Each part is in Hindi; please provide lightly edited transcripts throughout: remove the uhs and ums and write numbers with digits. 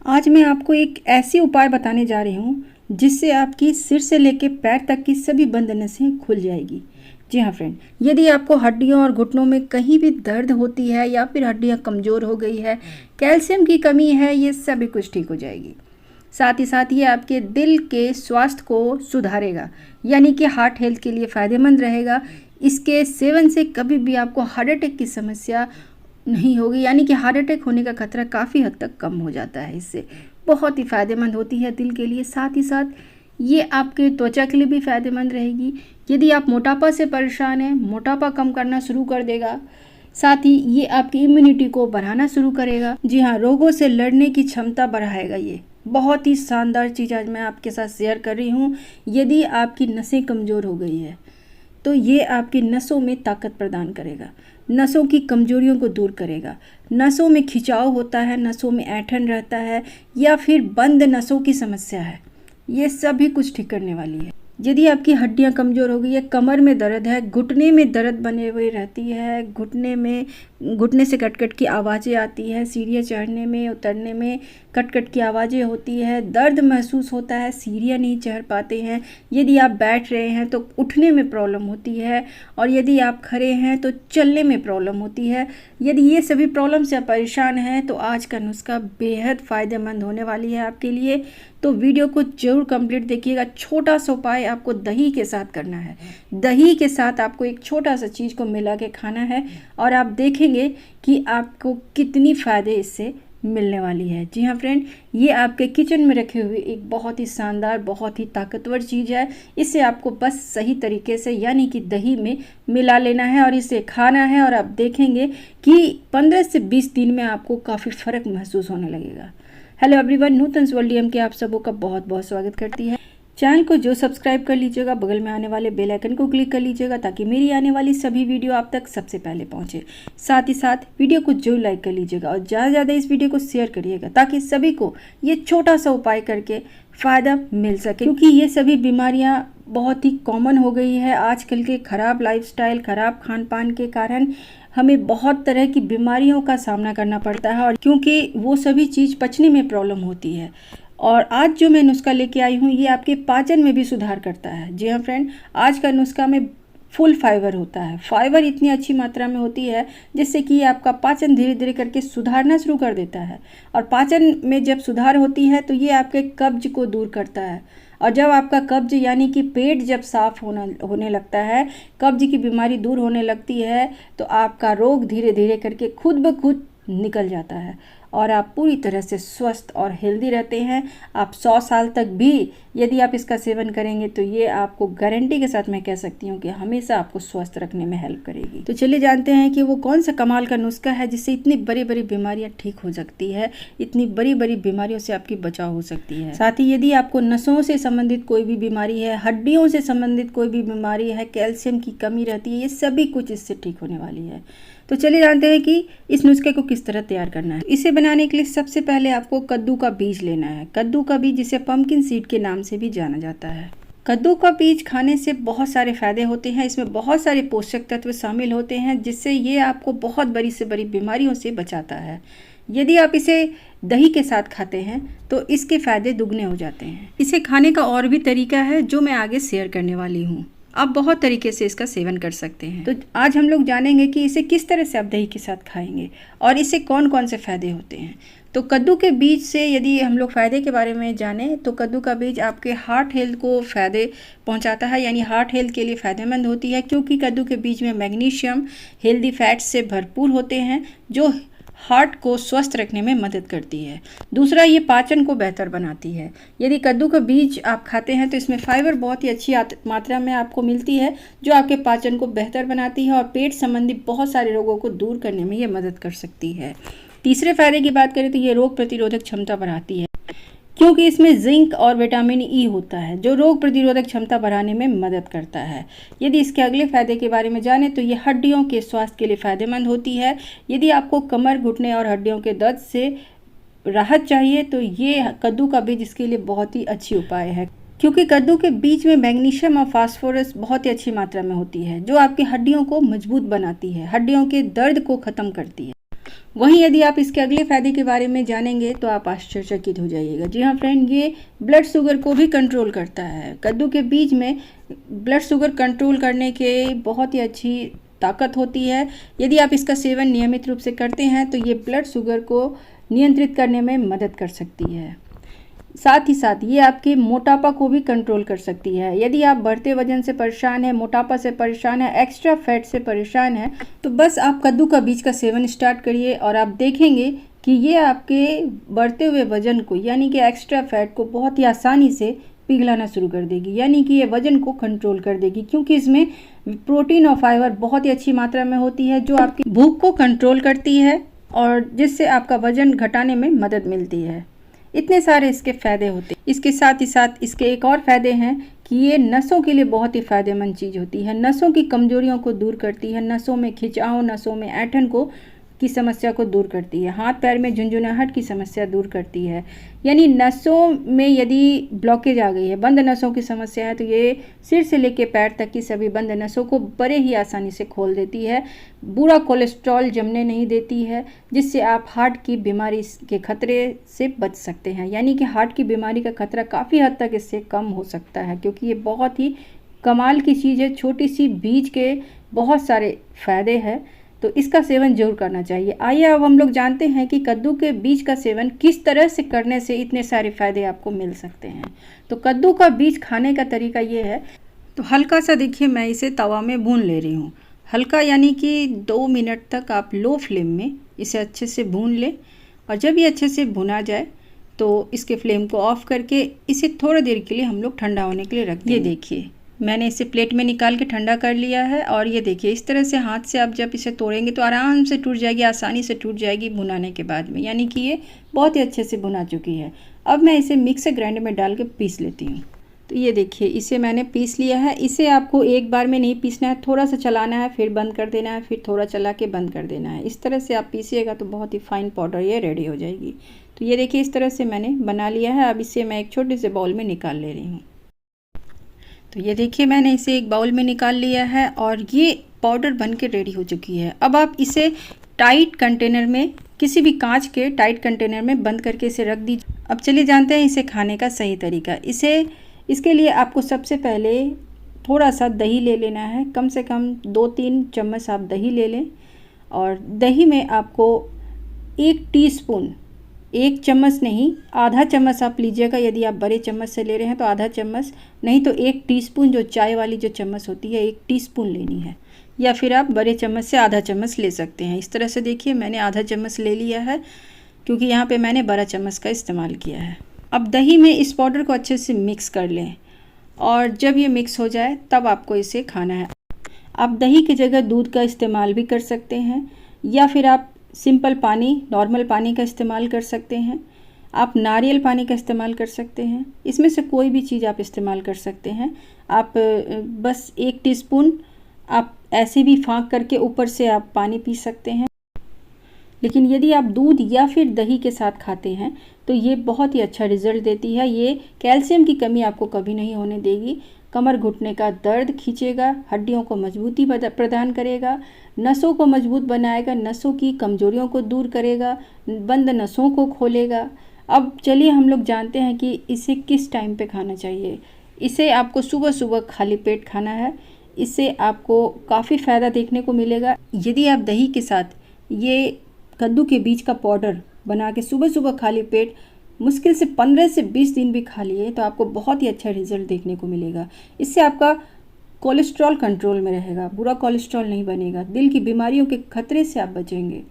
आज मैं आपको एक ऐसी उपाय बताने जा रही हूँ जिससे आपकी सिर से लेकर पैर तक की सभी बंद नसें खुल जाएगी। जी हाँ फ्रेंड, यदि आपको हड्डियों और घुटनों में कहीं भी दर्द होती है या फिर हड्डियाँ कमज़ोर हो गई है, कैल्शियम की कमी है, ये सभी कुछ ठीक हो जाएगी। साथ ही साथ ये आपके दिल के स्वास्थ्य को सुधारेगा, यानी कि हार्ट हेल्थ के लिए फ़ायदेमंद रहेगा। इसके सेवन से कभी भी आपको हार्ट अटैक की समस्या नहीं होगी, यानी कि हार्ट अटैक होने का खतरा काफ़ी हद तक कम हो जाता है। इससे बहुत ही फ़ायदेमंद होती है दिल के लिए। साथ ही साथ ये आपके त्वचा के लिए भी फ़ायदेमंद रहेगी। यदि आप मोटापा से परेशान हैं, मोटापा कम करना शुरू कर देगा। साथ ही ये आपकी इम्यूनिटी को बढ़ाना शुरू करेगा। जी हाँ, रोगों से लड़ने की क्षमता बढ़ाएगा। ये बहुत ही शानदार चीज़ आज मैं आपके साथ शेयर कर रही हूँ। यदि आपकी नसें कमज़ोर हो गई है तो ये आपकी नसों में ताकत प्रदान करेगा, नसों की कमजोरियों को दूर करेगा। नसों में खिंचाव होता है, नसों में ऐंठन रहता है या फिर बंद नसों की समस्या है, ये सभी कुछ ठीक करने वाली है। यदि आपकी हड्डियां कमज़ोर हो गई है, कमर में दर्द है, घुटने में दर्द बने हुए रहती है, घुटने से कट कट की आवाज़ें आती है, सीढ़ियाँ चढ़ने में उतरने में कट कट की आवाज़ें होती है, दर्द महसूस होता है, सीढ़ियाँ नहीं चढ़ पाते हैं, यदि आप बैठ रहे हैं तो उठने में प्रॉब्लम होती है, और यदि आप खड़े हैं तो चलने में प्रॉब्लम होती है। यदि ये सभी प्रॉब्लम से आप परेशान हैं तो आज का नुस्खा बेहद फ़ायदेमंद होने वाली है आपके लिए। तो वीडियो को जरूर कंप्लीट देखिएगा। छोटा सा उपाय आपको दही के साथ करना है। दही के साथ आपको एक छोटा सा चीज़ को मिला के खाना है और आप देखेंगे कि आपको कितनी फ़ायदे इससे मिलने वाली है। जी हाँ फ्रेंड, ये आपके किचन में रखे हुए एक बहुत ही शानदार, बहुत ही ताकतवर चीज़ है। इसे आपको बस सही तरीके से यानी कि दही में मिला लेना है और इसे खाना है, और आप देखेंगे कि 15 से 20 दिन में आपको काफ़ी फ़र्क महसूस होने लगेगा। हेलो एवरीवन, नूतन वर्ल्ड डीएम के आप सबों का बहुत बहुत स्वागत करती है। चैनल को जो सब्सक्राइब कर लीजिएगा, बगल में आने वाले बेल आइकन को क्लिक कर लीजिएगा ताकि मेरी आने वाली सभी वीडियो आप तक सबसे पहले पहुंचे। साथ ही साथ वीडियो को जरूर लाइक कर लीजिएगा और ज़्यादा से ज़्यादा इस वीडियो को शेयर करिएगा ताकि सभी को ये छोटा सा उपाय करके फ़ायदा मिल सके, क्योंकि ये सभी बीमारियाँ बहुत ही कॉमन हो गई है आजकल के ख़राब लाइफस्टाइल, ख़राब खान पान के कारण हमें बहुत तरह की बीमारियों का सामना करना पड़ता है, और क्योंकि वो सभी चीज़ पचने में प्रॉब्लम होती है। और आज जो मैं नुस्खा लेके आई हूँ ये आपके पाचन में भी सुधार करता है। जी हाँ फ्रेंड, आज का नुस्खा में फुल फाइबर होता है। फाइबर इतनी अच्छी मात्रा में होती है जिससे कि आपका पाचन धीरे धीरे करके सुधारना शुरू कर देता है, और पाचन में जब सुधार होती है तो ये आपके कब्ज को दूर करता है। और जब आपका कब्ज यानी कि पेट जब साफ होने लगता है, कब्ज की बीमारी दूर होने लगती है, तो आपका रोग धीरे धीरे करके खुद ब खुद निकल जाता है और आप पूरी तरह से स्वस्थ और हेल्दी रहते हैं। आप 100 साल तक भी यदि आप इसका सेवन करेंगे तो ये आपको गारंटी के साथ मैं कह सकती हूँ कि हमेशा आपको स्वस्थ रखने में हेल्प करेगी। तो चलिए जानते हैं कि वो कौन सा कमाल का नुस्खा है जिससे इतनी बड़ी बड़ी बीमारियाँ ठीक हो सकती है, इतनी बड़ी बड़ी बीमारियों से आपकी बचाव हो सकती है। साथ ही यदि आपको नसों से संबंधित कोई भी बीमारी है, हड्डियों से संबंधित कोई भी बीमारी है, कैल्शियम की कमी रहती है, ये सभी कुछ इससे ठीक होने वाली है। तो चलिए जानते हैं कि इस नुस्खे को किस तरह तैयार करना है। इसे बनाने के लिए सबसे पहले आपको कद्दू का बीज लेना है। कद्दू का बीज जिसे पंपकिन सीड के नाम से भी जाना जाता है। कद्दू का बीज खाने से बहुत सारे फायदे होते हैं। इसमें बहुत सारे पोषक तत्व शामिल होते हैं जिससे ये आपको बहुत बड़ी से बड़ी बीमारियों से बचाता है। यदि आप इसे दही के साथ खाते हैं तो इसके फायदे दुगने हो जाते हैं। इसे खाने का और भी तरीका है जो मैं आगे शेयर करने वाली हूँ। आप बहुत तरीके से इसका सेवन कर सकते हैं। तो आज हम लोग जानेंगे कि इसे किस तरह से आप दही के साथ खाएंगे और इससे कौन कौन से फ़ायदे होते हैं। तो कद्दू के बीज से यदि हम लोग फ़ायदे के बारे में जानें तो कद्दू का बीज आपके हार्ट हेल्थ को फ़ायदे पहुंचाता है, यानी हार्ट हेल्थ के लिए फ़ायदेमंद होती है, क्योंकि कद्दू के बीज में मैग्नीशियम, हेल्दी फैट्स से भरपूर होते हैं जो हार्ट को स्वस्थ रखने में मदद करती है। दूसरा, ये पाचन को बेहतर बनाती है। यदि कद्दू का बीज आप खाते हैं तो इसमें फाइबर बहुत ही अच्छी मात्रा में आपको मिलती है जो आपके पाचन को बेहतर बनाती है और पेट संबंधी बहुत सारे रोगों को दूर करने में ये मदद कर सकती है। तीसरे फायदे की बात करें तो ये रोग प्रतिरोधक क्षमता बढ़ाती है, क्योंकि इसमें जिंक और विटामिन ई होता है जो रोग प्रतिरोधक क्षमता बढ़ाने में मदद करता है। यदि इसके अगले फायदे के बारे में जानें तो ये हड्डियों के स्वास्थ्य के लिए फ़ायदेमंद होती है। यदि आपको कमर, घुटने और हड्डियों के दर्द से राहत चाहिए तो ये कद्दू का बीज इसके लिए बहुत ही अच्छी उपाय है, क्योंकि कद्दू के बीज में मैग्नीशियम और फास्फोरस बहुत ही अच्छी मात्रा में होती है जो आपकी हड्डियों को मजबूत बनाती है, हड्डियों के दर्द को ख़त्म करती है। वहीं यदि आप इसके अगले फ़ायदे के बारे में जानेंगे तो आप आश्चर्यचकित हो जाइएगा। जी हाँ फ्रेंड, ये ब्लड शुगर को भी कंट्रोल करता है। कद्दू के बीज में ब्लड शुगर कंट्रोल करने के बहुत ही अच्छी ताकत होती है। यदि आप इसका सेवन नियमित रूप से करते हैं तो ये ब्लड शुगर को नियंत्रित करने में मदद कर सकती है। साथ ही साथ ये आपके मोटापा को भी कंट्रोल कर सकती है। यदि आप बढ़ते वजन से परेशान हैं, मोटापा से परेशान हैं, एक्स्ट्रा फैट से परेशान हैं, तो बस आप कद्दू का बीज का सेवन स्टार्ट करिए और आप देखेंगे कि ये आपके बढ़ते हुए वजन को, यानी कि एक्स्ट्रा फैट को बहुत ही आसानी से पिघलाना शुरू कर देगी, यानी कि ये वजन को कंट्रोल कर देगी, क्योंकि इसमें प्रोटीन और फाइबर बहुत ही अच्छी मात्रा में होती है जो आपकी भूख को कंट्रोल करती है और जिससे आपका वजन घटाने में मदद मिलती है। इतने सारे इसके फ़ायदे होते हैं। इसके साथ ही साथ इसके एक और फ़ायदे हैं कि ये नसों के लिए बहुत ही फ़ायदेमंद चीज़ होती है। नसों की कमजोरियों को दूर करती है, नसों में खिंचाव, नसों में ऐंठन की समस्या को दूर करती है, हाथ पैर में झुंझुनाहट की समस्या दूर करती है। यानी नसों में यदि ब्लॉकेज आ गई है, बंद नसों की समस्या है, तो ये सिर से लेकर पैर तक की सभी बंद नसों को बड़े ही आसानी से खोल देती है। बुरा कोलेस्ट्रॉल जमने नहीं देती है, जिससे आप हार्ट की बीमारी के खतरे से बच सकते हैं। यानी कि हार्ट की बीमारी का खतरा काफ़ी हद तक इससे कम हो सकता है, क्योंकि ये बहुत ही कमाल की चीज़ है। छोटी सी बीज के बहुत सारे फ़ायदे हैं, तो इसका सेवन जरूर करना चाहिए। आइए अब हम लोग जानते हैं कि कद्दू के बीज का सेवन किस तरह से करने से इतने सारे फ़ायदे आपको मिल सकते हैं। तो कद्दू का बीज खाने का तरीका ये है। तो हल्का सा देखिए, मैं इसे तवा में भून ले रही हूँ। हल्का यानी कि 2 मिनट तक आप लो फ्लेम में इसे अच्छे से भून लें, और जब ये अच्छे से भुना जाए तो इसके फ्लेम को ऑफ़ करके इसे थोड़ी देर के लिए हम लोग ठंडा होने के लिए रख दें। ये देखिए, मैंने इसे प्लेट में निकाल के ठंडा कर लिया है, और ये देखिए इस तरह से हाथ से आप जब इसे तोड़ेंगे तो आराम से टूट जाएगी, आसानी से टूट जाएगी भुनाने के बाद में, यानी कि ये बहुत ही अच्छे से भुना चुकी है। अब मैं इसे मिक्सर ग्राइंडर में डाल के पीस लेती हूँ। तो ये देखिए, इसे मैंने पीस लिया है। इसे आपको एक बार में नहीं पीसना है, थोड़ा सा चलाना है, फिर बंद कर देना है, फिर थोड़ा चला के बंद कर देना है। इस तरह से आप पीसिएगा तो बहुत ही फाइन पाउडर ये रेडी हो जाएगी। तो ये देखिए, इस तरह से मैंने बना लिया है। अब इसे मैं एक छोटे से बाउल में निकाल ले रही हूँ। तो ये देखिए, मैंने इसे एक बाउल में निकाल लिया है और ये पाउडर बन के रेडी हो चुकी है। अब आप इसे टाइट कंटेनर में, किसी भी कांच के टाइट कंटेनर में बंद करके इसे रख दीजिए। अब चलिए जानते हैं इसे खाने का सही तरीका। इसके लिए आपको सबसे पहले थोड़ा सा दही ले लेना है। कम से कम 2-3 चम्मच आप दही ले लें, और दही में आपको 1 टीस्पून, 1 चम्मच नहीं, आधा चम्मच आप लीजिएगा। यदि आप बड़े चम्मच से ले रहे हैं तो आधा चम्मच, नहीं तो 1 टीस्पून, जो चाय वाली जो चम्मच होती है 1 टीस्पून लेनी है, या फिर आप बड़े चम्मच से आधा चम्मच ले सकते हैं। इस तरह से देखिए, मैंने आधा चम्मच ले लिया है, क्योंकि यहाँ पे मैंने बड़ा चम्मच का इस्तेमाल किया है। अब दही में इस पाउडर को अच्छे से मिक्स कर लें, और जब ये मिक्स हो जाए तब आपको इसे खाना है। आप दही की जगह दूध का इस्तेमाल भी कर सकते हैं, या फिर आप सिंपल पानी, नॉर्मल पानी का इस्तेमाल कर सकते हैं। आप नारियल पानी का इस्तेमाल कर सकते हैं। इसमें से कोई भी चीज़ आप इस्तेमाल कर सकते हैं। आप बस 1 टीस्पून आप ऐसे भी फाँक करके ऊपर से आप पानी पी सकते हैं। लेकिन यदि आप दूध या फिर दही के साथ खाते हैं तो ये बहुत ही अच्छा रिजल्ट देती है। ये कैल्शियम की कमी आपको कभी नहीं होने देगी। कमर घुटने का दर्द खींचेगा, हड्डियों को मजबूती प्रदान करेगा, नसों को मजबूत बनाएगा, नसों की कमजोरियों को दूर करेगा, बंद नसों को खोलेगा। अब चलिए हम लोग जानते हैं कि इसे किस टाइम पे खाना चाहिए। इसे आपको सुबह सुबह खाली पेट खाना है। इससे आपको काफ़ी फ़ायदा देखने को मिलेगा। यदि आप दही के साथ ये कद्दू के बीज का पाउडर बना के सुबह सुबह खाली पेट मुश्किल से 15 से 20 दिन भी खा लिए तो आपको बहुत ही अच्छा रिजल्ट देखने को मिलेगा। इससे आपका कोलेस्ट्रॉल कंट्रोल में रहेगा, बुरा कोलेस्ट्रॉल नहीं बनेगा, दिल की बीमारियों के खतरे से आप बचेंगे।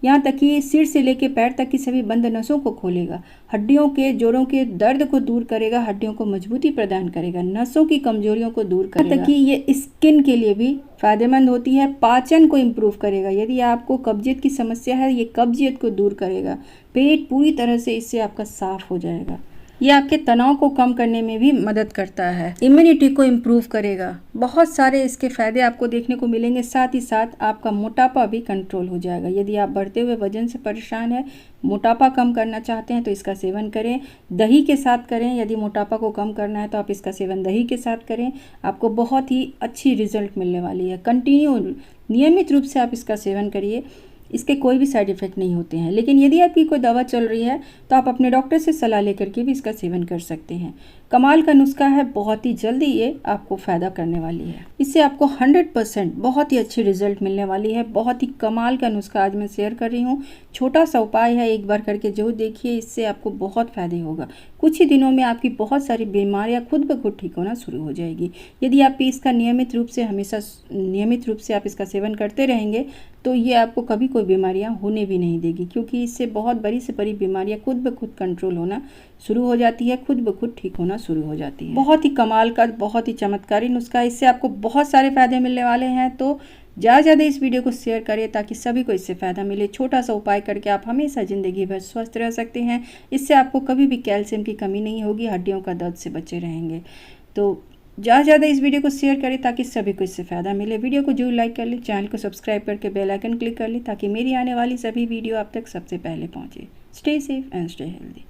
यहाँ तक कि सिर से लेकर पैर तक की सभी बंद नसों को खोलेगा, हड्डियों के जोड़ों के दर्द को दूर करेगा, हड्डियों को मजबूती प्रदान करेगा, नसों की कमजोरियों को दूर करेगा। यहाँ तक कि ये स्किन के लिए भी फायदेमंद होती है, पाचन को इम्प्रूव करेगा। यदि आपको कब्जियत की समस्या है, ये कब्जियत को दूर करेगा, पेट पूरी तरह से इससे आपका साफ हो जाएगा। ये आपके तनाव को कम करने में भी मदद करता है, इम्यूनिटी को इम्प्रूव करेगा। बहुत सारे इसके फ़ायदे आपको देखने को मिलेंगे। साथ ही साथ आपका मोटापा भी कंट्रोल हो जाएगा। यदि आप बढ़ते हुए वजन से परेशान हैं, मोटापा कम करना चाहते हैं तो इसका सेवन करें, दही के साथ करें। यदि मोटापा को कम करना है तो आप इसका सेवन दही के साथ करें, आपको बहुत ही अच्छी रिजल्ट मिलने वाली है। कंटिन्यू नियमित रूप से आप इसका सेवन करिए। इसके कोई भी साइड इफ़ेक्ट नहीं होते हैं। लेकिन यदि आपकी कोई दवा चल रही है तो आप अपने डॉक्टर से सलाह लेकर के भी इसका सेवन कर सकते हैं। कमाल का नुस्खा है, बहुत ही जल्दी ये आपको फ़ायदा करने वाली है। इससे आपको 100% बहुत ही अच्छी रिजल्ट मिलने वाली है। बहुत ही कमाल का नुस्खा आज मैं शेयर कर रही हूँ। छोटा सा उपाय है, एक बार करके जरूर देखिए, इससे आपको बहुत फ़ायदे होगा। कुछ ही दिनों में आपकी बहुत सारी बीमारियाँ खुद ब खुद ठीक होना शुरू हो जाएगी। यदि आप इसका नियमित रूप से आप इसका सेवन करते रहेंगे तो ये आपको कभी कोई बीमारियां होने भी नहीं देगी, क्योंकि इससे बहुत बड़ी से बड़ी बीमारियां खुद ब खुद कंट्रोल होना शुरू हो जाती है, खुद ब खुद ठीक होना शुरू हो जाती है। बहुत ही कमाल का, बहुत ही चमत्कारी नुस्खा, इससे आपको बहुत सारे फ़ायदे मिलने वाले हैं। तो ज़्यादा इस वीडियो को शेयर करें ताकि सभी को इससे फ़ायदा मिले। छोटा सा उपाय करके आप हमेशा ज़िंदगी भर स्वस्थ रह सकते हैं। इससे आपको कभी भी कैल्शियम की कमी नहीं होगी, हड्डियों का दर्द से बचे रहेंगे। तो ज़्यादा इस वीडियो को शेयर करें ताकि सभी को इससे फ़ायदा मिले। वीडियो को जरूर लाइक कर लें, चैनल को सब्सक्राइब करके बेल आइकन क्लिक कर लें ताकि मेरी आने वाली सभी वीडियो आप तक सबसे पहले पहुँचे। Stay safe and stay healthy.